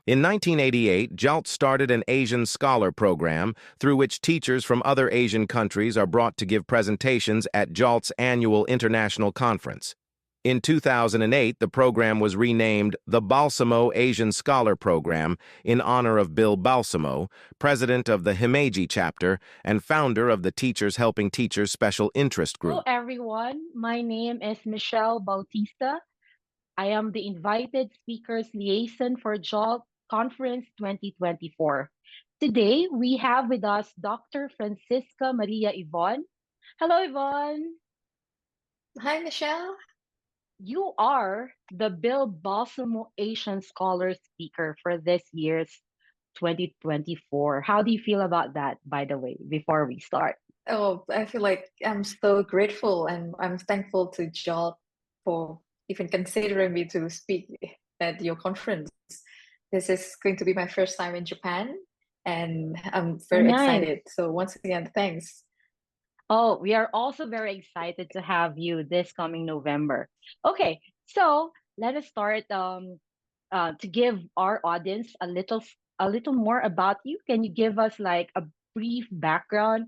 In 1988, JALT started an Asian Scholar Program through which teachers from other Asian countries are brought to give presentations at JALT's annual international conference. In 2008, the program was renamed the Balsamo Asian Scholar Program in honor of Bill Balsamo, president of the Himeji chapter and founder of the Teachers Helping Teachers Special Interest Group. Hello, everyone. My name is Michelle Bautista. I am the invited speakers liaison for JALT Conference 2024. Today, we have with us Dr. Francisca Maria Ivone. Hello, Ivone. Hi, Michelle. You are the Bill Balsamo Asian Scholar Speaker for this year's 2024. How do you feel about that, by the way, before we start? Oh, I feel like I'm so grateful and I'm thankful to JALT for even considering me to speak at your conference. This is going to be my first time in Japan and I'm very excited. So once again, thanks. Oh, we are also very excited to have you this coming November. Okay, so let us start to give our audience a little more about you. Can you give us like a brief background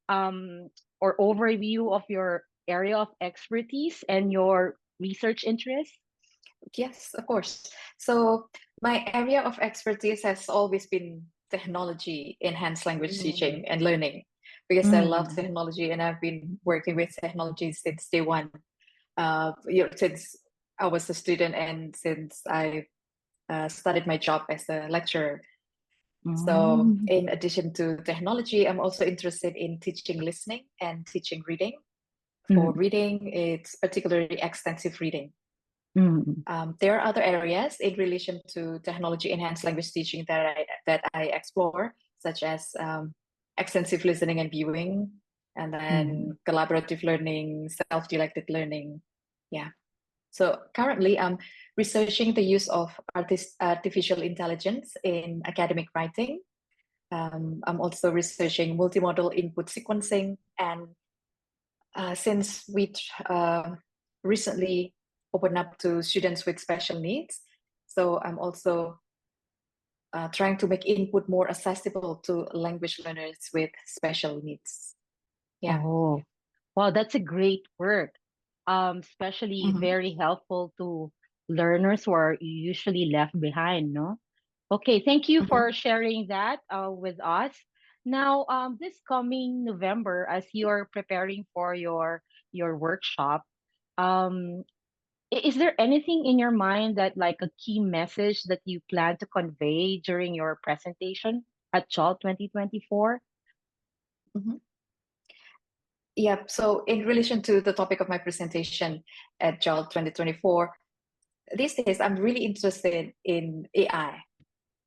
or overview of your area of expertise and your research interests? Yes, of course. So my area of expertise has always been technology, enhanced language teaching and learning, because I love technology and I've been working with technology since day one. Since I was a student and since I started my job as a lecturer. So in addition to technology, I'm also interested in teaching listening and teaching reading. For reading, it's particularly extensive reading. There are other areas in relation to technology enhanced language teaching that I explore, such as extensive listening and viewing, and then collaborative learning, self-directed learning. Yeah. So currently I'm researching the use of artificial intelligence in academic writing. I'm also researching multimodal input sequencing, and since we recently opened up to students with special needs, so I'm also trying to make input more accessible to language learners with special needs. Yeah. Oh, wow, that's a great work. Especially very helpful to learners who are usually left behind, no? Okay, thank you for sharing that with us. Now, this coming November, as you're preparing for your workshop, um, is there anything in your mind that like a key message that you plan to convey during your presentation at JALT 2024? Yeah, so in relation to the topic of my presentation at JALT 2024, these days I'm really interested in AI.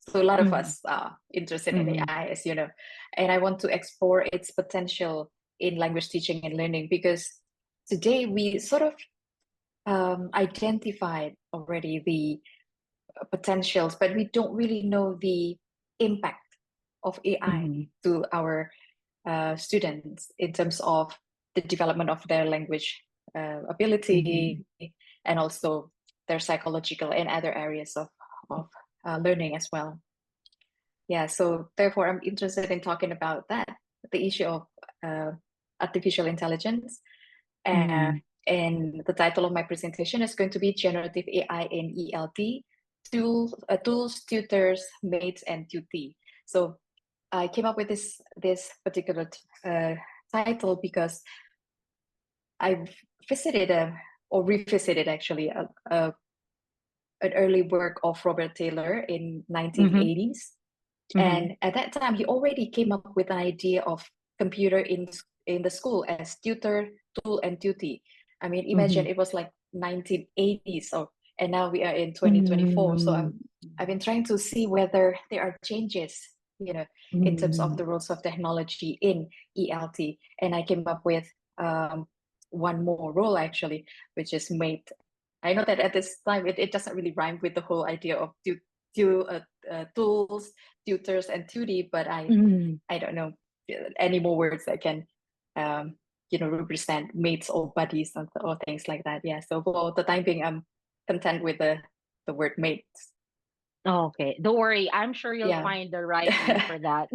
So a lot of us are interested in AI, as you know, and I want to explore its potential in language teaching and learning, because today we sort of identified already the potentials, but we don't really know the impact of AI to our students in terms of the development of their language ability and also their psychological and other areas of learning as well. Yeah, so therefore I'm interested in talking about that, the issue of artificial intelligence. And the title of my presentation is going to be Generative AI in ELT, Tools, Tutors, Mates, and Tutees. So I came up with this particular title because I visited or revisited actually an early work of Robert Taylor in 1980s. And at that time, he already came up with an idea of computer in the school as tutor, tool, and tutee. I mean, imagine it was like 1980s, and now we are in 2024. So I've been trying to see whether there are changes, you know, in terms of the roles of technology in ELT. And I came up with one more role actually, which is mate. I know that at this time it doesn't really rhyme with the whole idea of tools, tutors, and tutee, but I don't know any more words that can represent mates or buddies or things like that. Yeah. So for the time being, I'm content with the word mates. Okay, don't worry. I'm sure you'll Yeah. find the right name for that.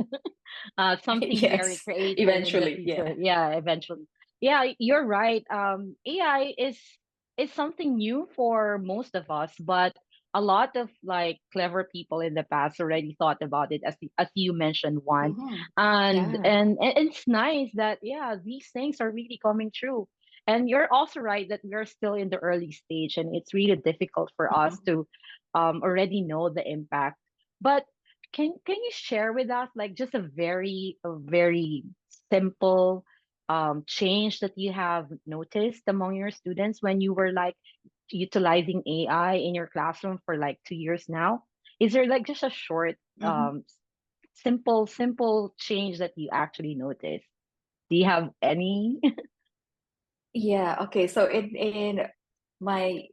Something very Yes. creative in the Eventually. future. Yeah. Yeah, eventually. Yeah, you're right. AI is something new for most of us, but a lot of like clever people in the past already thought about it, as you mentioned one. And Yeah. and it's nice that yeah, these things are really coming true. And you're also right that we're still in the early stage, and it's really difficult for us to already know the impact. But can you share with us like just a very simple change that you have noticed among your students when you were like utilizing AI in your classroom for like 2 years now? Is there like just a short simple change that you actually noticed? Do you have any? Yeah. Okay. So in my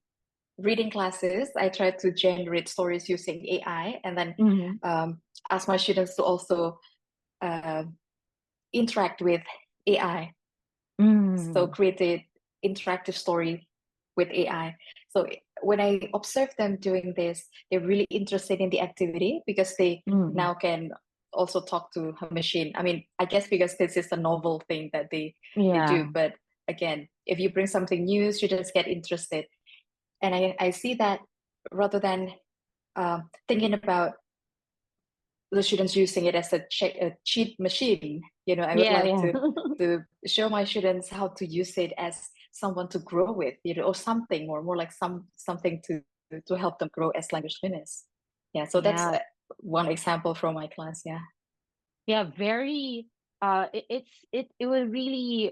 reading classes, I try to generate stories using AI, and then Mm-hmm. ask my students to also uh, interact with AI. So Mm-hmm. create an interactive story with AI. So when I observe them doing this, they're really interested in the activity because they Mm-hmm. now can also talk to a machine. I mean, I guess because this is a novel thing that they do. Yeah. But again, if you bring something new, students get interested. And I see that rather than thinking about the students using it as a cheat machine, I would Yeah, like yeah. to show my students how to use it as someone to grow with, or something, or more like something to help them grow as language learners. Yeah, so that's Yeah. one example from my class. Yeah. Yeah, very it will really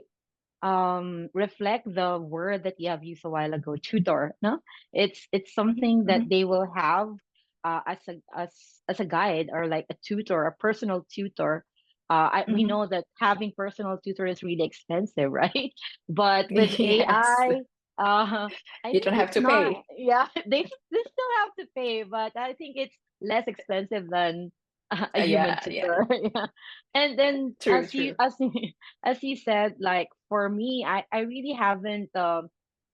reflect the word that you have used a while ago, tutor, no? It's something that Hmm. they will have as a guide, or like a tutor, a personal tutor. We Hmm. know that having personal tutor is really expensive, right? But with Yes, AI, I you think don't have it's to not. pay. Yeah, they still have to pay, but I think it's less expensive than a human Yeah, yeah, tutor. Yeah. And then true, true. as you said, like for me, I really haven't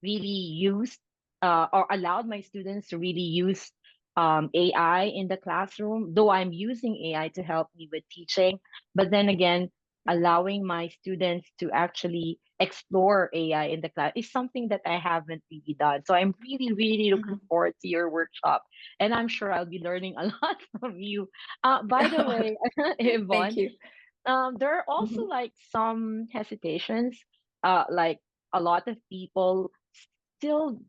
really used or allowed my students to really use AI in the classroom, though I'm using AI to help me with teaching. But then again, allowing my students to actually explore AI in the class is something that I haven't really done. So I'm really, really looking Mhm. forward to your workshop. And I'm sure I'll be learning a lot from you. By the way, Thank Yvonne, you. there are also Mhm. like some hesitations. Like a lot of people still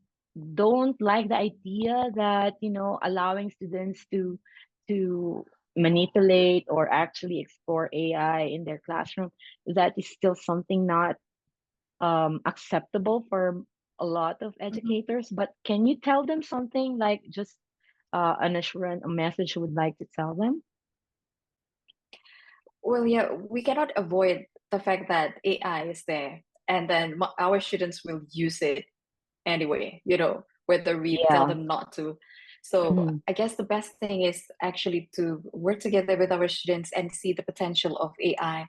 don't like the idea that allowing students to manipulate or actually explore AI in their classroom. That is still something not acceptable for a lot of Mhm. educators. But can you tell them something like just an assurance, a message you would like to tell them? Well, yeah, we cannot avoid the fact that AI is there, and then our students will use it anyway, whether we tell Yeah. them not to. So Mm, I guess the best thing is actually to work together with our students and see the potential of AI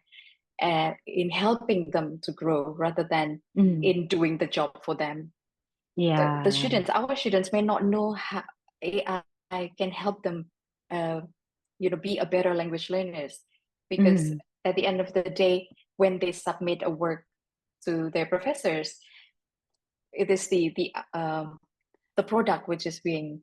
in helping them to grow rather than mm. in doing the job for them. The Yeah. students, our students may not know how AI can help them, uh, be a better language learners, because Mm, at the end of the day, when they submit a work to their professors, it is the product which is being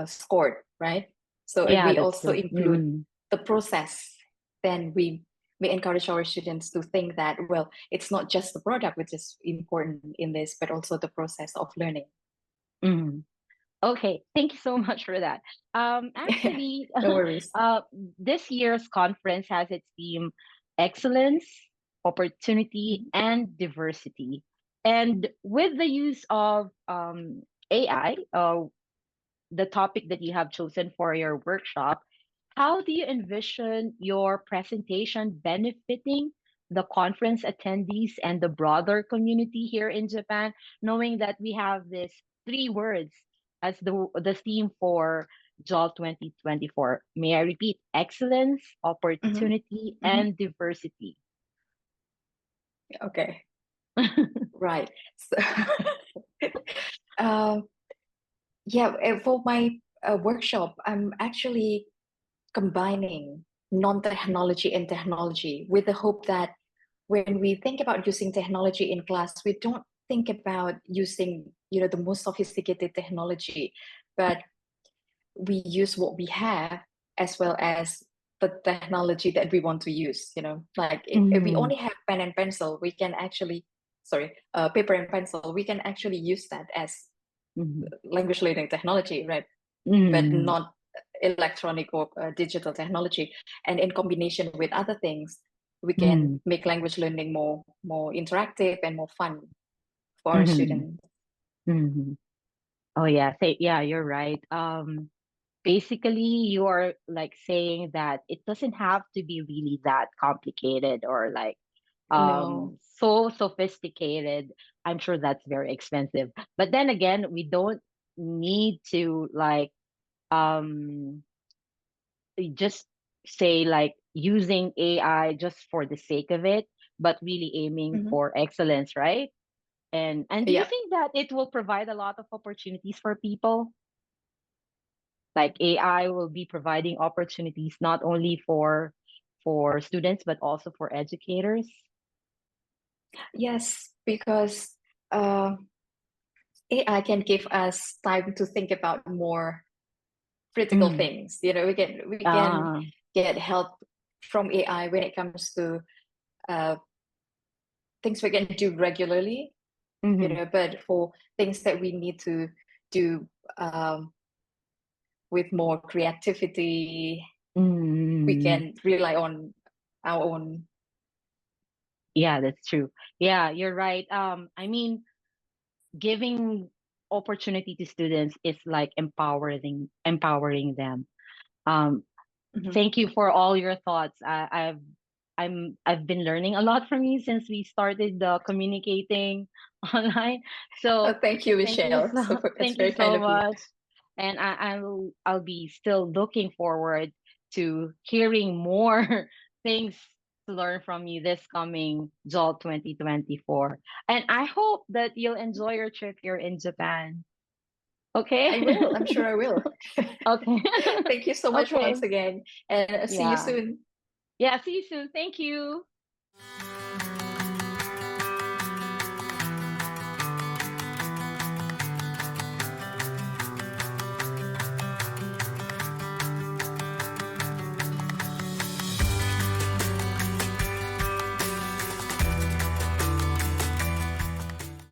scored, right? So if yeah, we that's also true. include Mm, the process, then we may encourage our students to think that, well, it's not just the product which is important in this, but also the process of learning. mm. Okay, thank you so much for that. Actually, No worries. uh, this year's conference has its theme excellence, opportunity, Mhm. and diversity. And with the use of AI, the topic that you have chosen for your workshop, how do you envision your presentation benefiting the conference attendees and the broader community here in Japan, knowing that we have these three words as the theme for JALT 2024? May I repeat? Excellence, Mhm. opportunity, Mhm. and diversity. Okay. Right. So, yeah, for my workshop, I'm actually combining non-technology and technology with the hope that when we think about using technology in class, we don't think about using, the most sophisticated technology, but we use what we have as well as the technology that we want to use. Like if we only have pen and pencil, we can actually, paper and pencil, we can actually use that as language learning technology, right? But not electronic or digital technology. And in combination with other things, we can make language learning more interactive and more fun for our students. Oh yeah, yeah, you're right. Basically, you are like saying that it doesn't have to be really that complicated or like No. so sophisticated. I'm sure that's very expensive. But then again, we don't need to like um just say like using AI just for the sake of it, but really aiming for excellence, right? And do you Yeah. think that it will provide a lot of opportunities for people? Like AI will be providing opportunities not only for students but also for educators? Yes, because AI can give us time to think about more critical Mm. things. We can Ah. get help from AI when it comes to things we can do regularly, but for things that we need to do with more creativity, we can rely on our own. Yeah, that's true. Yeah, you're right. I mean, giving opportunity to students is like empowering them. Um, Thank you for all your thoughts. I've been learning a lot from you since we started communicating online. Oh, So thank you, thank you Michelle. so It's thank you very kind so of you. much. And I'll be still looking forward to hearing more things to learn from you this coming JALT 2024. And I hope that you'll enjoy your trip here in Japan. Okay? I will. I'm sure I will. Okay. Thank you so much Okay. once again, and see you Yeah. soon. Yeah, see you soon. Thank you.